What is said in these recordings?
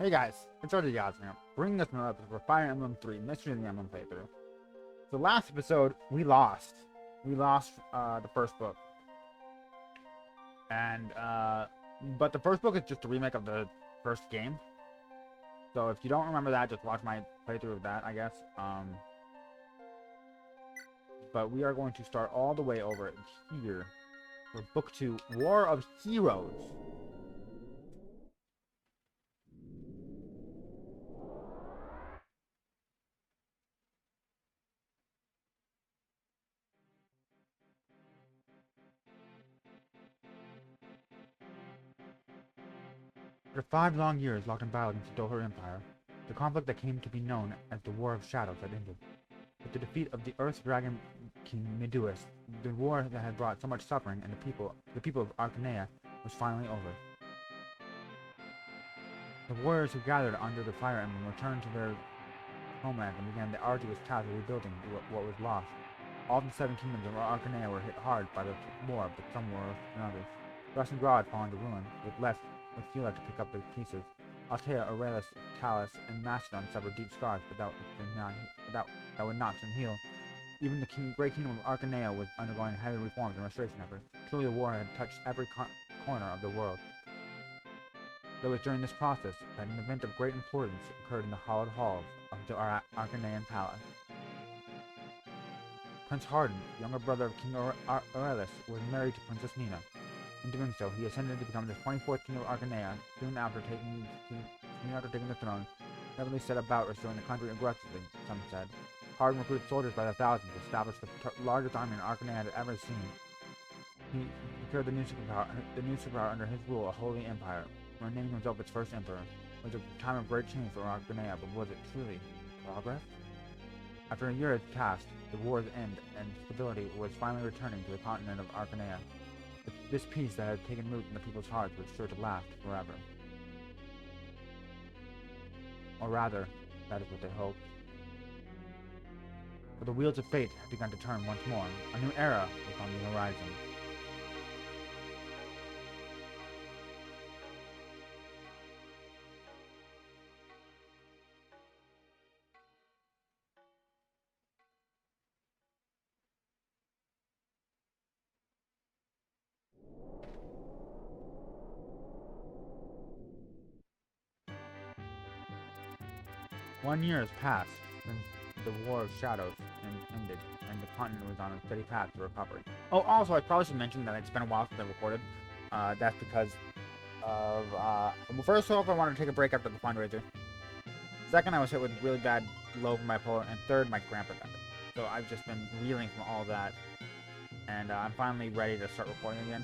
Hey guys, it's Artie Yasmin, bringing us another episode for Fire Emblem 3, Mystery in the Emblem playthrough. So last episode, we lost. We lost the first book. And, but the first book is just a remake of the first game. So if you don't remember that, just watch my playthrough of that, I guess. But we are going to start all the way over here for Book 2, War of Heroes. After 5 long years locked in battle against the Doher Empire, the conflict that came to be known as the War of Shadows had ended. With the defeat of the Earth's Dragon King Meduus, the war that had brought so much suffering and the people of Arcanea was finally over. The warriors who gathered under the Fire Emblem returned to their homeland and began the arduous task of rebuilding what was lost. All the 7 kingdoms of Arcanea were hit hard by the war, but some were worse than others. Grustian had fallen to ruin, with few left to pick up the pieces. Altea, Aurelius, Talus, and Mastodon suffered deep scars, but that would not soon heal. Even the great kingdom of Arcanea was undergoing heavy reforms and restoration efforts. Truly, the war had touched every corner of the world. It was during this process that an event of great importance occurred in the hallowed halls of the Arcanean palace. Prince Hardin, younger brother of King Aurelius, was married to Princess Nina. In doing so, he ascended to become the 24th king of Arcanea. Soon after taking the throne, heavily set about restoring the country aggressively, some said. Hardin recruited soldiers by the thousands, established the largest army Arcanea had ever seen. He secured the new superpower under his rule, a holy empire, renaming himself its first emperor. It was a time of great change for Arcanea, but was it truly progress? After a year had passed, the war's end, and stability was finally returning to the continent of Arcanea. This peace that had taken root in the people's hearts was sure to last forever. Or rather, that is what they hoped. But the wheels of fate had begun to turn once more. A new era was on the horizon. One year has passed since the War of Shadows ended, and the continent was on a steady path to recovery. Oh, also, I probably should mention that it's been a while since I recorded. That's because of, well, first off, I wanted to take a break after the fundraiser. Second, I was hit with really bad low from bipolar, and third, my grandpa died. So I've just been reeling from all that, and I'm finally ready to start recording again.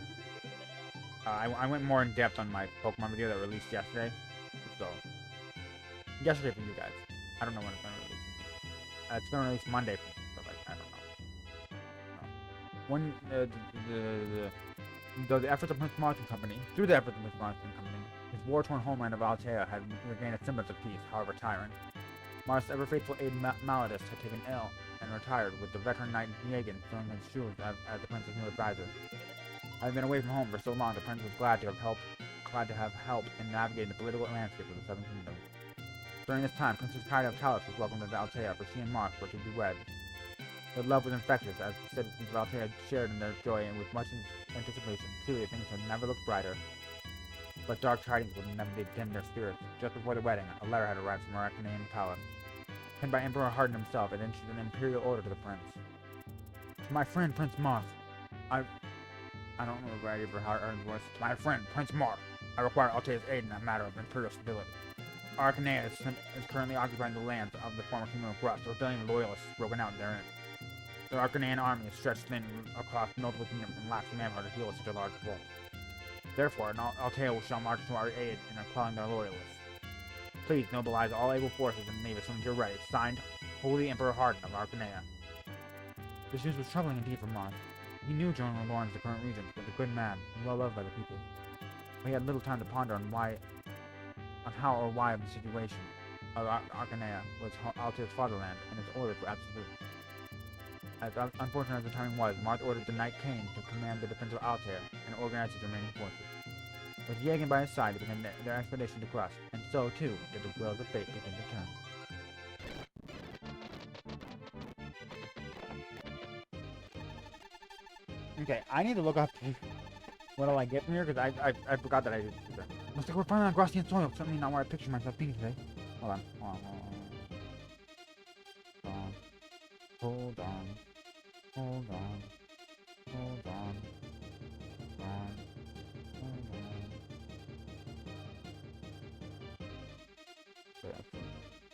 I went more in depth on my Pokemon video that released yesterday, so yesterday for you guys. I don't know when it's going to release. It's going to release Monday, but like, I don't know. Through the efforts of Prince Martin Company, his war-torn homeland of Altea had regained a semblance of peace, however tiring. Mars' ever-faithful aide Maladus had taken ill and retired, with the veteran knight Diagon filling his shoes as the prince's new advisor. Having been away from home for so long, the prince was glad to have help in navigating the political landscape of the Seven Kingdoms. During this time, Princess Kaida of Talus was welcomed into Altea, for she and Marth were to be wed. Their love was infectious, as the citizens of Altea shared in their joy and with much anticipation. Truly, things had never looked brighter. But dark tidings would never dim their spirits. Just before the wedding, a letter had arrived from Arcanean Palace. Penned by Emperor Hardin himself, it issued an imperial order to the prince. To my friend, Prince Marth, I don't know the variety for Hardin's voice. To my friend, Prince Marth, I require Altea's aid in a matter of imperial stability. Arcanea is currently occupying the lands of the former kingdom of Rust. Rebellion loyalists broken out therein. The Arcanean army is stretched thin across multiple kingdoms and lacks manpower to deal with such a large force. Therefore, Altea shall march to our aid in quelling their loyalists. Please mobilize all able forces and leave as soon as you're ready. Signed, Holy Emperor Hardin of Arcanea. This news was troubling indeed for Marth. He knew General Lawrence, the current regent, was a good man and well loved by the people. But he had little time to ponder on how or why of the situation of Arcanea was Altea's fatherland, and its orders were absolute. As unfortunate as the timing was, Marth ordered the Knight Cain to command the defense of Altea and organize his remaining forces. With Jagan by his side, they began their expedition to Grust, and so too did the wheels of fate begin to turn. Okay, I need to look up what all I get from here, because I forgot that I did that. Looks like we're finally on Grustian soil, certainly not where I picture myself being today. Hold on. Hold on.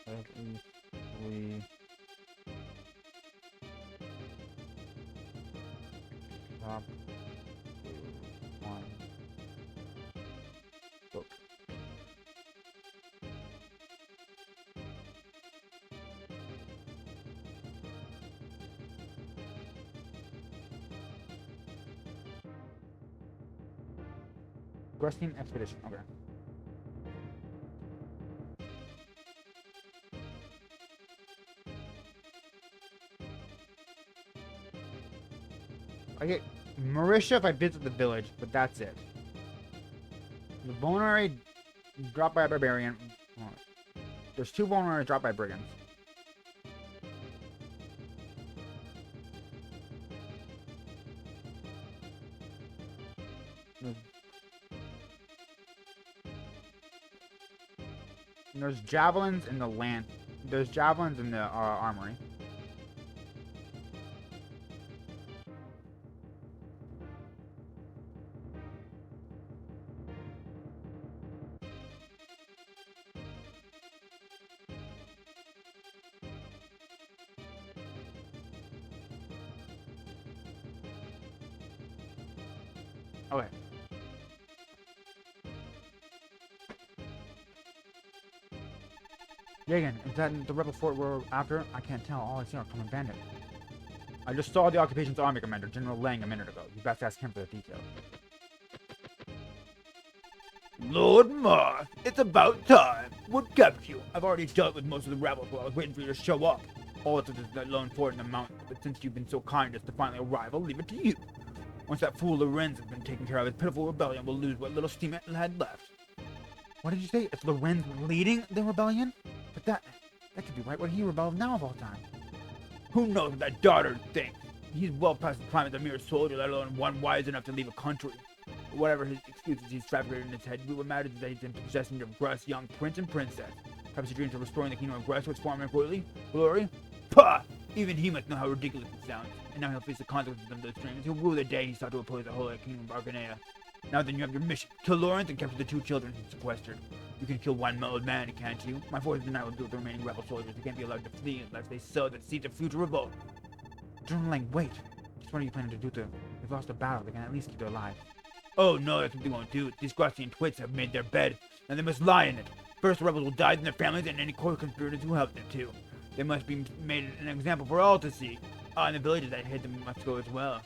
At least we top one book. Grustian expedition. Okay. I get Marisha if I visit the village, but that's it. The vulnerary dropped by a barbarian. There's 2 vulnerary dropped by brigands. There's javelins in the land. There's javelins in the armory. Okay. Jagan, is that the rebel fort we're after? I can't tell. All I see are common bandits. I just saw the occupation's army commander, General Lang, a minute ago. You best ask him for the details. Lord Marth, it's about time. What kept you? I've already dealt with most of the rebels while I was waiting for you to show up. All it's just that lone fort in the mountains, but since you've been so kind as to finally arrive, I'll leave it to you. Once that fool Lorenz has been taken care of, his pitiful rebellion will lose what little steam it had left. What did you say? It's Lorenz leading the rebellion? But that could be right where he rebelled now of all time. Who knows what that dotard thinks? He's well past the prime as a mere soldier, let alone one wise enough to leave a country. But whatever his excuses he's fabricated in his head, what matters is that he's in possession of Grust's young prince and princess. Perhaps he dreams of restoring the kingdom of Grust to its former glory? Pah! Even he must know how ridiculous it sounds. And now he'll face the consequences of those dreams. He'll rule the day he sought to oppose the holy kingdom of Arcanea. Now then, you have your mission. Kill Lawrence and capture the 2 children he sequestered. You can kill one old man, can't you? My forces and I will deal with the remaining rebel soldiers. They can't be allowed to flee unless they sow the seeds of future revolt. General Lang, wait. Just what are you planning to do to them? They've lost a battle. They can at least keep their lives. Oh no, that's what they won't do. These Grustian twits have made their bed, and they must lie in it. First, the rebels will die, then their families, and any co-conspirators who help them too. They must be made an example for all to see. And the villages that hid them must go as well.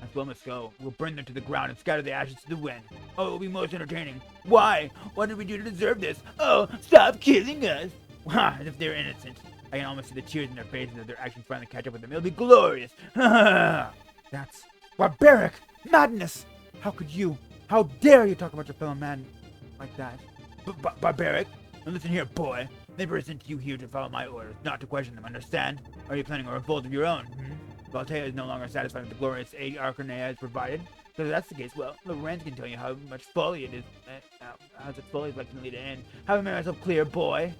As well must go. We'll burn them to the ground and scatter the ashes to the wind. Oh, it will be most entertaining. Why? What did we do to deserve this? Oh, stop killing us! As if they're innocent. I can almost see the tears in their faces as their actions finally catch up with them. It'll be glorious! That's barbaric! Madness! How could you? How dare you talk about your fellow man like that? Barbaric? Now listen here, boy. They sent you here to follow my orders, not to question them, understand? Are you planning a revolt of your own? Valtea is no longer satisfied with the glorious aid Arcanea has provided. So if that's the case, well, Lorenz can tell you how much folly it is. How such folly is likely to lead to end. Have I made myself clear, boy?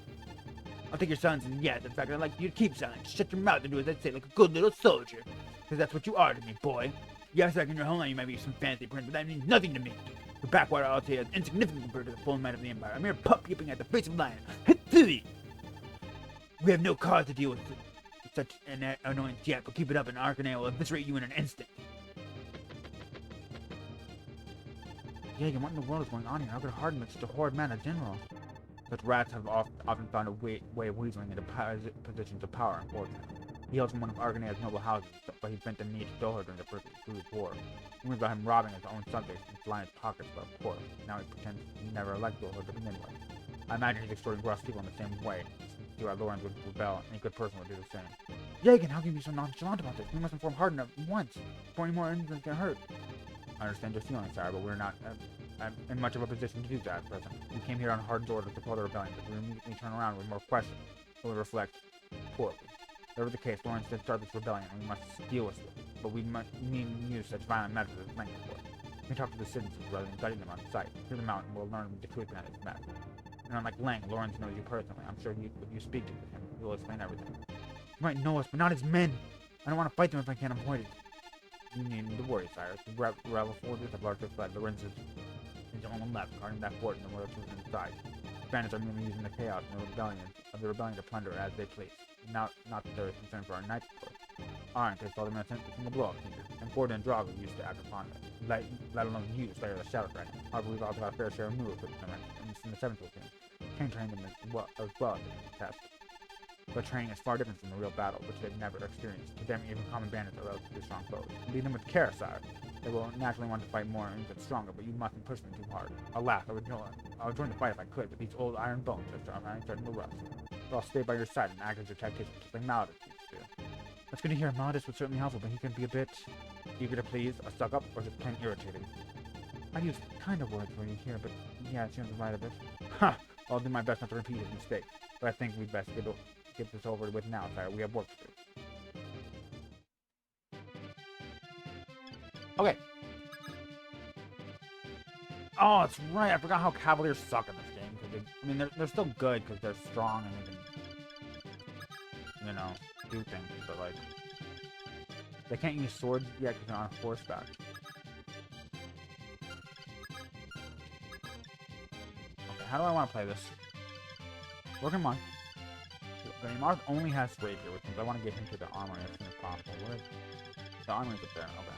I'll take your silence and yes, in fact, I'd like you to keep silent. Shut your mouth and do as I say like a good little soldier. Because that's what you are to me, boy. Yes, like in your homeland you might be some fancy prince, but that means nothing to me. The backwater Altea is insignificant compared to the full might of the Empire. A mere pup yipping at the face of lion. We have no cause to deal with such an annoyance yet, but keep it up and Arcanea will eviscerate you in an instant. Jagan, what in the world is going on here? How could Harden make such a horrid man a general? Such rats have often found a way of weaseling into positions of power, unfortunately. He hails from one of Arcanea's noble houses, but he bent the knee to stole her during the First Cruise War. Rumors about him robbing his own subjects and flying his pockets, but of course, now he pretends he never elected her to begin with. I imagine he's extorting Grust people in the same way. See why Lorenz would rebel, any good person would do the same. Jagan, how can you be so nonchalant about this? We must inform Harden at once, before any more incidents get hurt. I understand your feelings, Sarah, but we're not in much of a position to do that at present. We came here on hard order to support the rebellion, but we immediately turn around with more questions, and we reflect poorly. Whatever the case, Lawrence did start this rebellion, and we must deal with it, but we must use such violent methods as length for it. We can talk to the citizens rather than gutting them on sight. Hear them out, and we'll learn the truth behind his method. And unlike Lang, Lawrence knows you personally. I'm sure if you speak to him, he will explain everything. You might know us, but not his men. I don't want to fight them if I can't avoid it. You need to worry, Cyrus. The rebel soldiers have largely fled. Lawrence is on the left, guarding that fort, and the royal troops inside. The bandits are merely using the chaos and the rebellion to plunder as they please. Not that there is concern for our knights, of course. Iron takes all the men from the blow-up here, and Ford and Drago used to act upon it. Let alone you, Slayer of the Shadow Dragon. However, we've also got a fair share of new equipment in the 7th team. King trained them as well as the test. But training is far different from the real battle, which they've never experienced. To them, even common bandits are relatively strong foes. Lead them with care, sire. They will naturally want to fight more and get stronger, but you mustn't push them too hard. Alas, I would join the fight if I could, but these old iron bones are starting to rust. So I'll stay by your side and act as your tactician, just like Malodus used to do. That's good to hear. Malodus would certainly help, but he can be a bit eager to please, a suck-up, or just plain irritating. I'd use kind of words for you here, but yeah, it seems right a bit. Ha! I'll do my best not to repeat his mistake, but I think we'd best get this over with now, sire. We have work to do. Okay. Oh, that's right. I forgot how Cavaliers suck in this game. I mean, they're still good because they're strong and they can, you know, do things. But like, they can't use swords yet because they're on horseback. Okay, how do I want to play this? Working on. Marth only has rapier, which means I want to get him to the armory as soon as possible. Where is the armory's up there? Okay.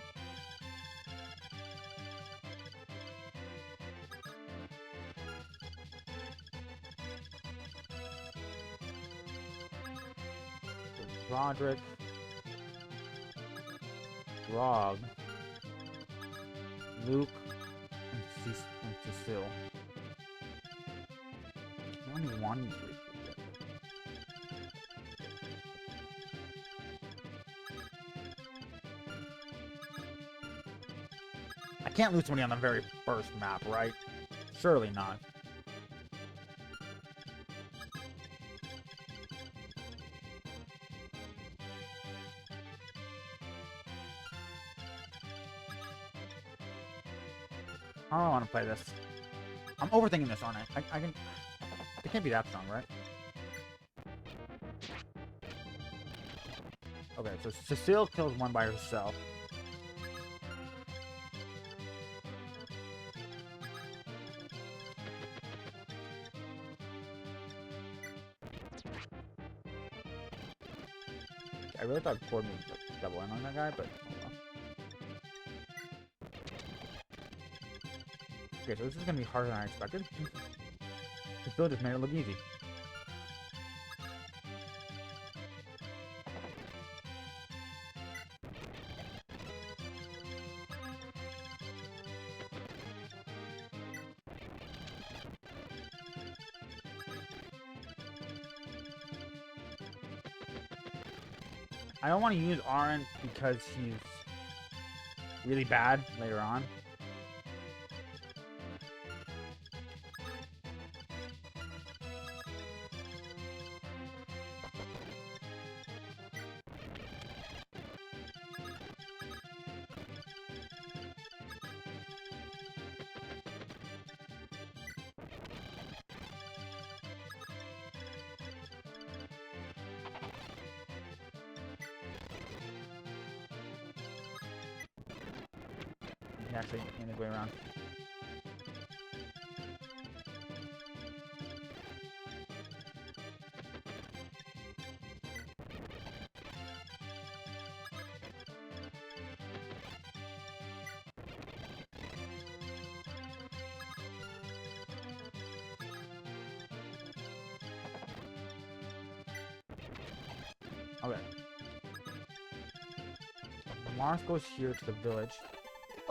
Roderick, Grog, Luke, and Cecile. Only one. I can't lose somebody on the very first map, right? Surely not. How do I want to play this? I'm overthinking this, aren't I? I can... It can't be that strong, right? Okay, so Cecile kills one by herself. I really thought Ford would double in on that guy, but oh well. Okay, so this is gonna be harder than I expected. This build just made it look easy. I don't want to use Aron because he's really bad later on. Actually, in the way around. Okay. Mars goes here to the village.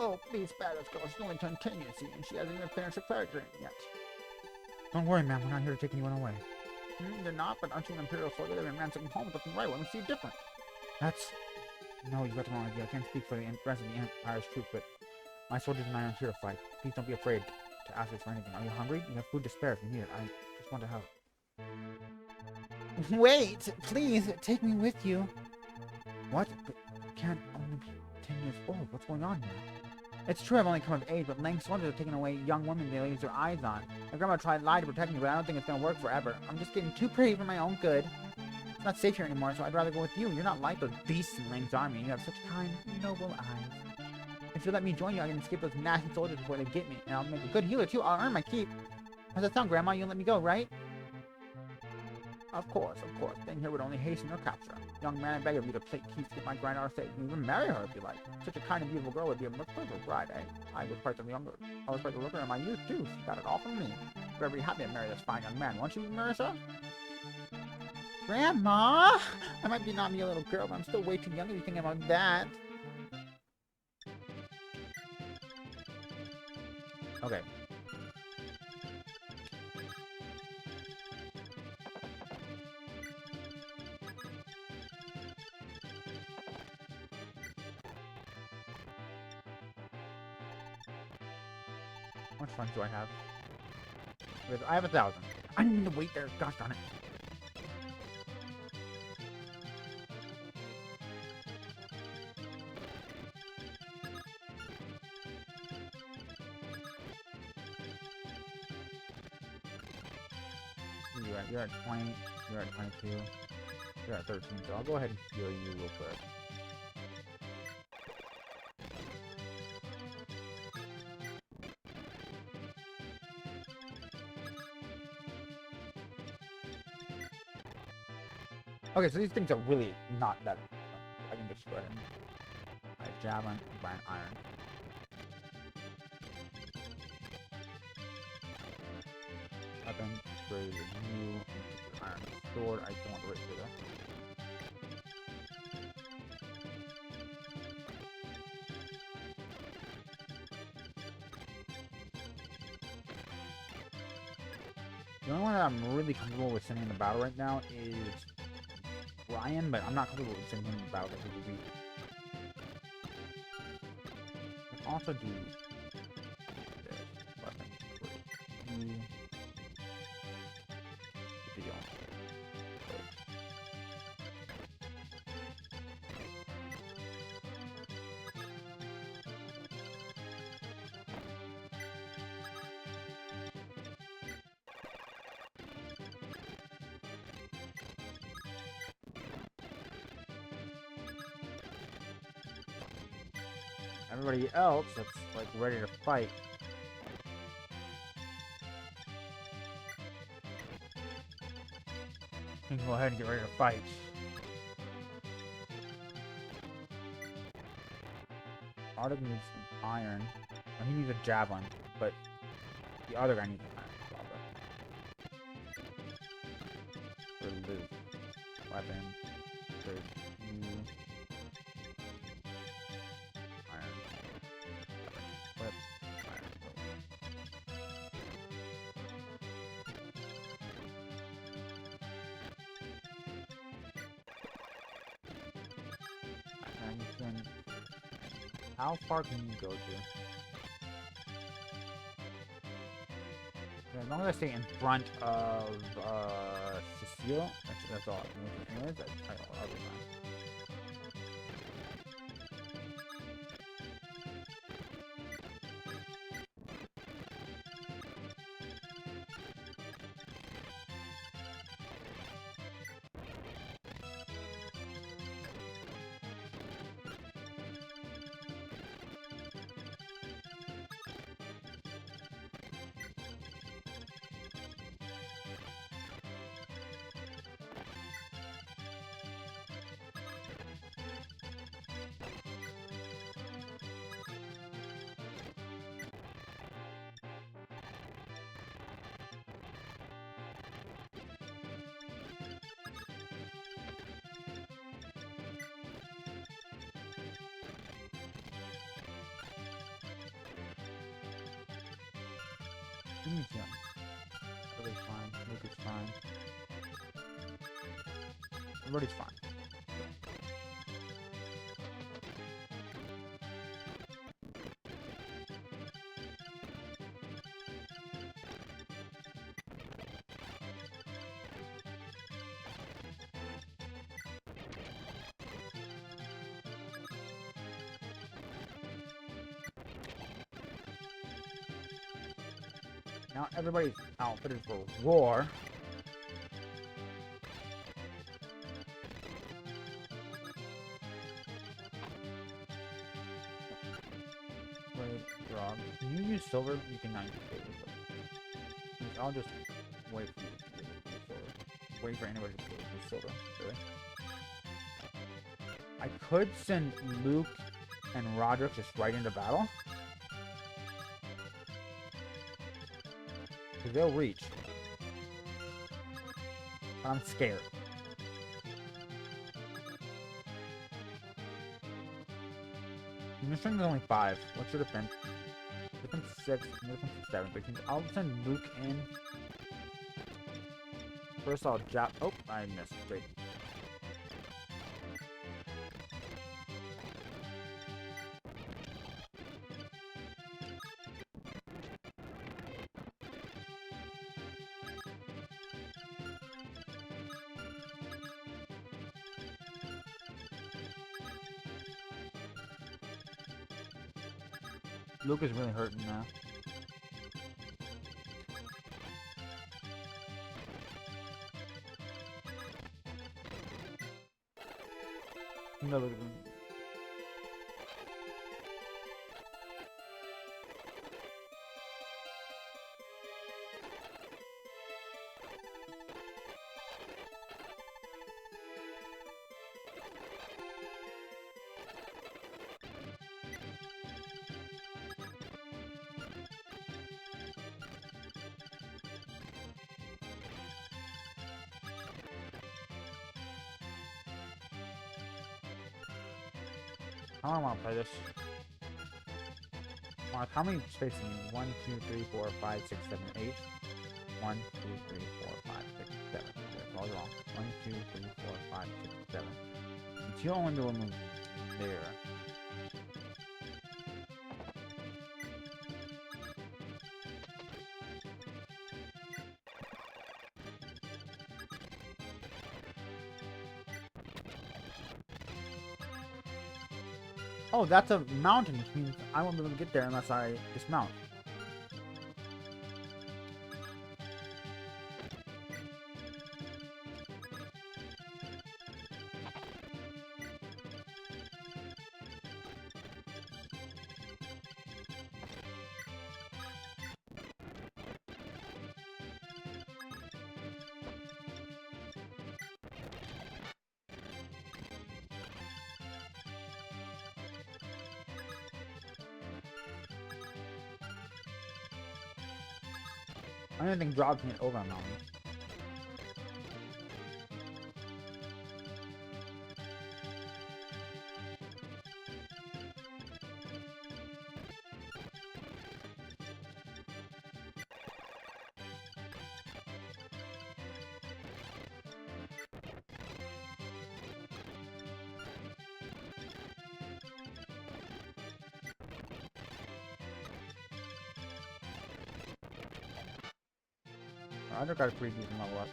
Oh, please spare this girl. She's only turned 10 years and she hasn't even finished her cleric training yet. Don't worry, ma'am. We're not here to take anyone away. You're not, but aren't you an Imperial soldier? They've been ransacking homes left and right. What makes you different? That's... No, you got the wrong idea. I can't speak for the rest of the Empire's troops, but My soldiers and I are here to fight. Please don't be afraid to ask us for anything. Are you hungry? You have food to spare if you need it. I just want to help. Wait! Please, take me with you. What? But you can't only be 10 years old. What's going on here? It's true I've only come of age, but Lang's soldiers are taking away young women they lose their eyes on. My grandma tried to lie to protect me, but I don't think it's gonna work forever. I'm just getting too pretty for my own good. It's not safe here anymore, so I'd rather go with you. You're not like those beasts in Lang's army. You have such kind, noble eyes. If you let me join you, I can escape those nasty soldiers before they get me, and I'll make a good healer too. I'll earn my keep. How's that sound, Grandma? You'll let me go, right? Of course, of course. Staying here would only hasten your capture. Young man, I beg of you to play keys to get my granddaughter safe. You can even marry her if you like. Such a kind and beautiful girl would be a much perfect bride, eh? I was quite the looker in my youth too. She got it all from me. You're very happy to marry this fine young man, won't you, Marissa? Grandma! I might be not be a little girl, but I'm still way too young to be thinking about that. Okay. How much funds do I have? I have 1,000. I need to wait there. Gosh darn it. You're at 20. You're at 22. You're at 13. So I'll go ahead and heal you real quick. Okay, so these things are really not that. I can just go ahead and javelin, and iron. Weapon, grade, new, iron sword. I don't want to wait for that. The only one that I'm really comfortable with sending in the battle right now is Ryan, but I'm not comfortable with sending him in the battle because he's weak. I can also do this weapon. Everybody else that's like ready to fight. You can go ahead and get ready to fight. Arctic needs some iron. Well, he needs a javelin, but the other guy needs an iron. For loot. Weapon. For new. Iron. Whip. Iron. And you can... How far can you go to? As long as I stay in front of Cecile, that's all. I'll be fine. Jimmy's young. Everybody's fine. Luke is fine. Everybody's fine. Now everybody's outfitted for war. Wait, Rob. Can you use silver? You can not use silver. I'll just wait for you to use silver. Wait for anybody to use silver. Really? I could send Luke and Roderick just right into battle. Because they'll reach. But I'm scared. Your strength is only 5. What's your defense? Defense 6, your defense is 7. But I'll send Luke in. First I'll jab. Oh, I missed. Great. Luke is really hurting now. No, I don't want to play this. Mark, how many spaces do you need? 1, 2, 3, 4, 5, 6, 7, 8. 1, 2, 3, 4, 5, 6, 7. Okay, that's all wrong. 1, 2, 3, 4, 5, 6, 7. Since you only do a move there. Oh, that's a mountain, which means I won't be able to get there unless I dismount. I don't think drops me over a mountain. I just got a pretty decent level up.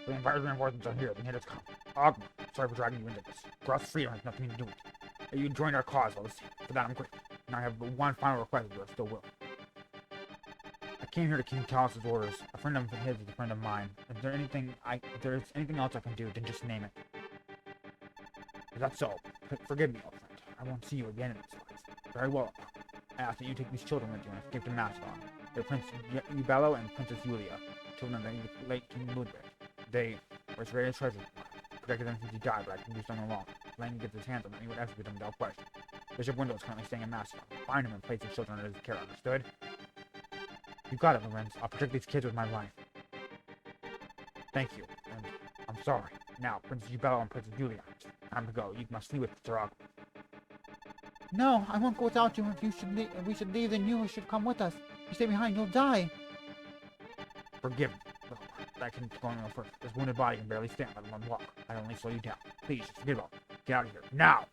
The Empire's reinforcements are here. The natives come. Ogma, sorry for dragging you into this. Gross freedom has nothing to do with it. You joined our cause, all the same. For that I'm grateful. And I have one final request, but I still will. I came here to King Talos' orders. A friend of his is a friend of mine. If there's anything else I can do, then just name it. If that's so, forgive me, old friend. I won't see you again in this life. Very well. I ask that you take these children with you and escape to Macedon. They're Prince Ubello and Princess Julia, children of the late King Ludwig. They were his greatest treasure. Protected them since he died, but I can do something alone. If Lang gets his hands on them, he would execute them without question. Bishop Window is currently staying in Macedon. Find him and place his children under his care, understood? You got it, Lorenz. I'll protect these kids with my life. Thank you, and I'm sorry. Now, Princess Ubello and Princess Julia. Time to go. You must flee with Throg. No, I won't go without you. If we should leave, then you should come with us. If you stay behind, you'll die. Forgive me. That can go no further. This wounded body can barely stand, let alone walk. I only slow you down. Please, just forget about it. Get out of here. Now!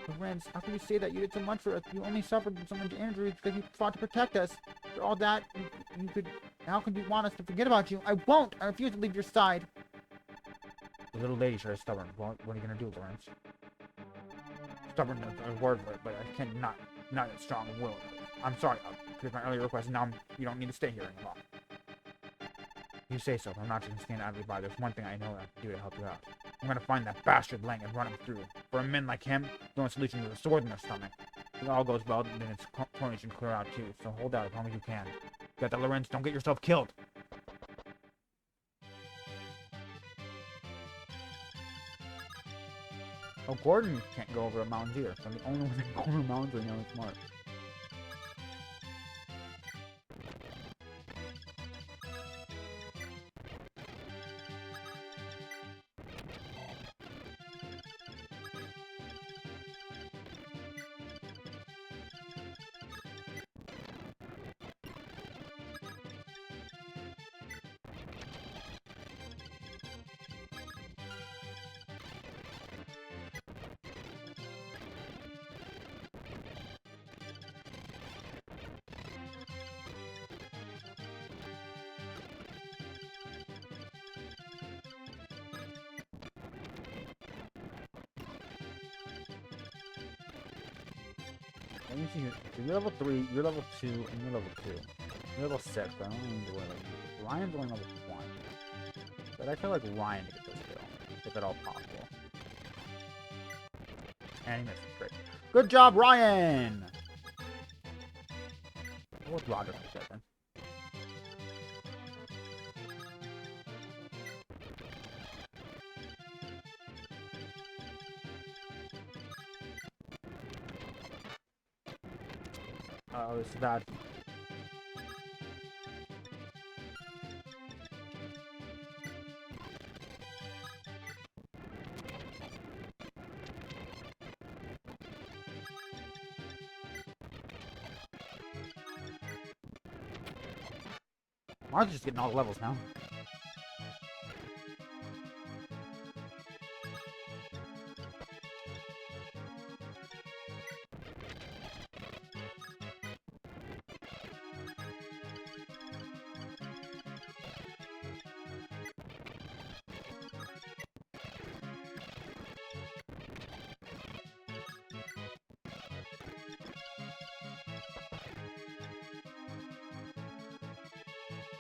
Lorenz, how can you say that? You did so much for us. You only suffered so much injuries because you fought to protect us. For all that, you could... How could you want us to forget about you? I won't! I refuse to leave your side. The little lady sure is stubborn. What are you gonna do, Lorenz? Stubborn is a word for it, but I can't not a strong will. I'm sorry. Here's my earlier request. Now you don't need to stay here anymore. You say so, but I'm not just gonna stand idly by. There's one thing I know that I can do to help you out. I'm gonna find that bastard Lang and run him through. For a men like him, the only solution is a sword in their stomach. If all goes well, then its coronation clear out too. So hold out as long as you can. Get that, Lorenz. Don't get yourself killed. Oh, Gordon can't go over a mountain either. So I'm the only one that can go over mountains right now is smart. Let me see here. So you're level 3, you're level 2, and you're level 2. You're level 6, but I don't know where Ryan's only level 1. But I feel like Ryan to get this kill, if at all possible. And he misses. Great. Good job, Ryan! What's Roger for a second? Oh, this is bad. Martha's just getting all the levels now.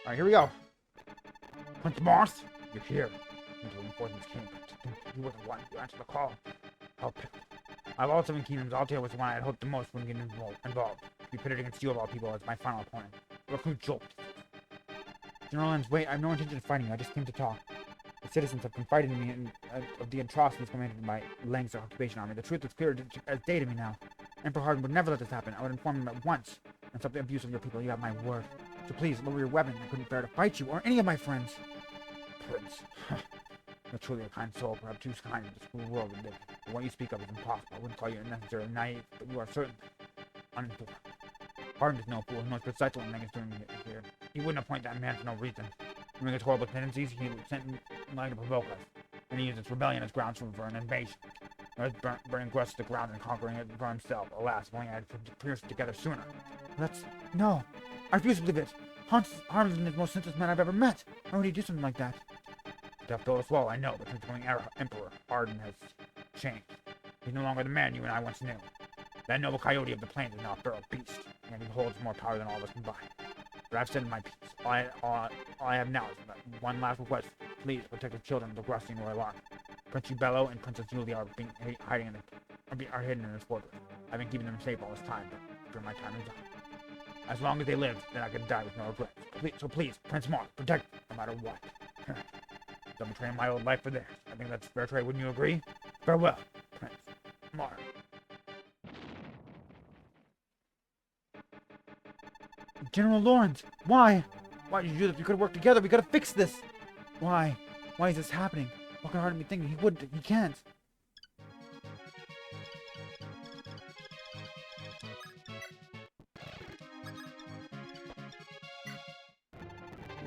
Alright, here we go. Prince Mars, you're here. Into Importance Kingdom. You were the one who answered the call. Help. Out of all 7 kingdoms, Altair was the one I had hoped the most when getting involved. To be pitted against you of all people as my final opponent. Recruit Jolt. General Lenz, wait, I have no intention of fighting you. I just came to talk. The citizens have confided in me of the atrocities committed by Lang's occupation army. The truth is clear as day to me now. Emperor Hardin would never let this happen. I would inform him at once and stop the abuse of your people. You have my word. So please, lower your weapon. I couldn't bear to fight you or any of my friends. Prince. You're truly a kind soul, perhaps too kind in this cruel world we live in. But what you speak of is impossible. I wouldn't call you unnecessary or naive, but you are certainly uninformed. Hardin is no fool. He knows precisely what Lang is doing here. He wouldn't appoint that man for no reason. Knowing his horrible tendencies, he sent Lang to provoke us. And he uses rebellion as grounds for an invasion. Burning Grust to the ground and conquering it for himself. Alas, if only I had pierced it together sooner. That's... No! I refuse to believe it! Hardin is the most senseless man I've ever met! Why would he do something like that? Death toll us well, I know, but since becoming Emperor, Hardin has changed. He's no longer the man you and I once knew. That noble coyote of the plains is now a feral beast, and he holds more power than all of us combined. But I've said my piece. All I have now is one last request. Please protect the children of the Grustian Royal Army. Prince Ubello and Princess Julia are hidden in this fortress. I've been keeping them safe all this time, but my time is up. As long as they live, then I can die with no regrets. So please, Prince Mark, protect them no matter what. Don't betray my old life for theirs. I think that's fair trade, wouldn't you agree? Farewell, Prince Mark. General Lawrence, why? Why did you do this? We could have worked together. We could have fixed this. Why? Why is this happening? What can Hardin be thinking? He wouldn't. He can't.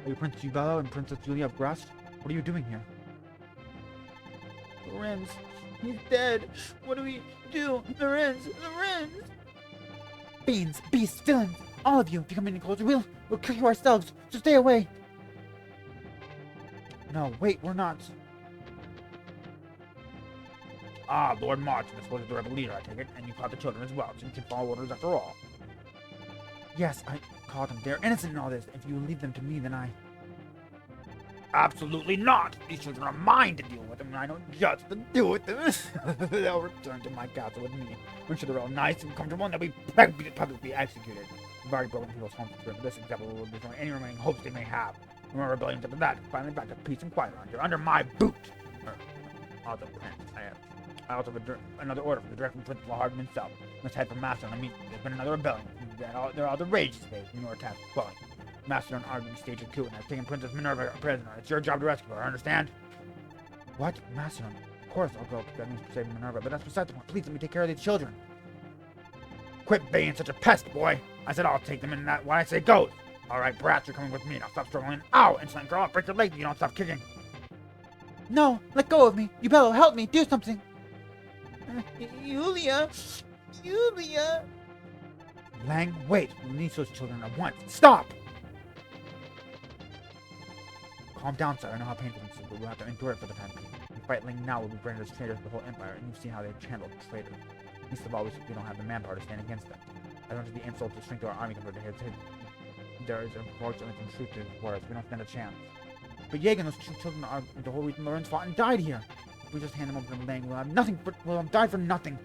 Are you Prince Ubello and Princess Julia of Grust? What are you doing here? Lorenz, He's dead. What do we do? Lorenz! Lorenz! Fiends, beasts, villains! All of you, if you come any closer, we'll kill you ourselves, so stay away! No, wait, we're not. Ah, Lord Martimus was the rebel leader, I take it, and you caught the children as well, so you can follow orders after all. Yes, I caught them. They're innocent in all this. If you leave them to me, then I... Absolutely not! These children are mine to deal with, and I know just to do with them. They'll return to my castle with me. I'm sure they're all nice and comfortable, and they'll be publicly executed. We've already broken people's homes for this example will destroy any remaining hopes they may have. When our rebellion after that, finally back to peace and quiet around here, under my boot. Also, Prince, I also have another order from the direct from Principal Hardman himself. Let's head for Macedon. I mean, there's been another rebellion. There are the rage stage, you know, task quelling. Macedon arguing stage of coup, and I've taken Princess Minerva a prisoner. It's your job to rescue her, understand? What? Macedon? Of course I'll go. That means saving Minerva, but that's beside the point. Please let me take care of these children. Quit being such a pest, boy. I said I'll take them, and that when I say goes. All right, brats, you're coming with me. Now stop struggling. Ow! Insolent girl, I'll break your leg if you don't stop kicking. No, let go of me. You bellow, help me, do something. Yulia! Yulia! Lang, wait. Release those children at once. Stop! Calm down, sir. I know how painful this is, but we'll have to endure it for the time being. We fight Lang now, we'll be branded as traitors to the whole empire, and you've seen how they've handled traitors. Least of all, we don't have the manpower to stand against them. I don't have the insult to shrink to our army compared to his. There is unfortunately some truth to his words. We don't stand a chance. But Yegan, those two children are the whole reason Lorenz fought and died here. If we just hand them over to Lang, we'll have nothing. We'll die for nothing.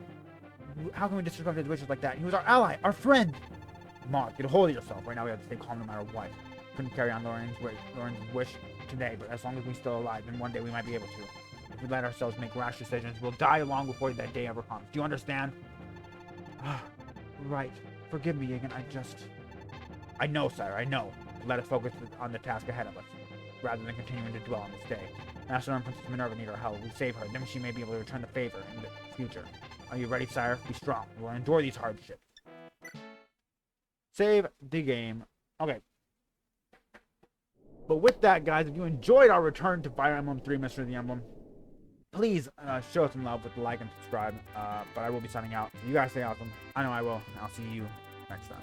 How can we disrespect his wishes like that? He was our ally, our friend. Mark, get a hold of yourself. Right now, we have to stay calm no matter what. Couldn't carry on Lorenz's wish today, but as long as we're still alive, then one day we might be able to. If we let ourselves make rash decisions, we'll die long before that day ever comes. Do you understand? Right. Forgive me, Yegan. I know, sire, I know. Let us focus on the task ahead of us, rather than continuing to dwell on this day. Master and Princess Minerva need our help. We save her, then she may be able to return the favor in the future. Are you ready, sire? Be strong. We will endure these hardships. Save the game. Okay. But with that, guys, if you enjoyed our return to Fire Emblem 3 Mystery of the Emblem, please show some love with the like and subscribe. But I will be signing out. So you guys stay awesome. I know I will. And I'll see you next time.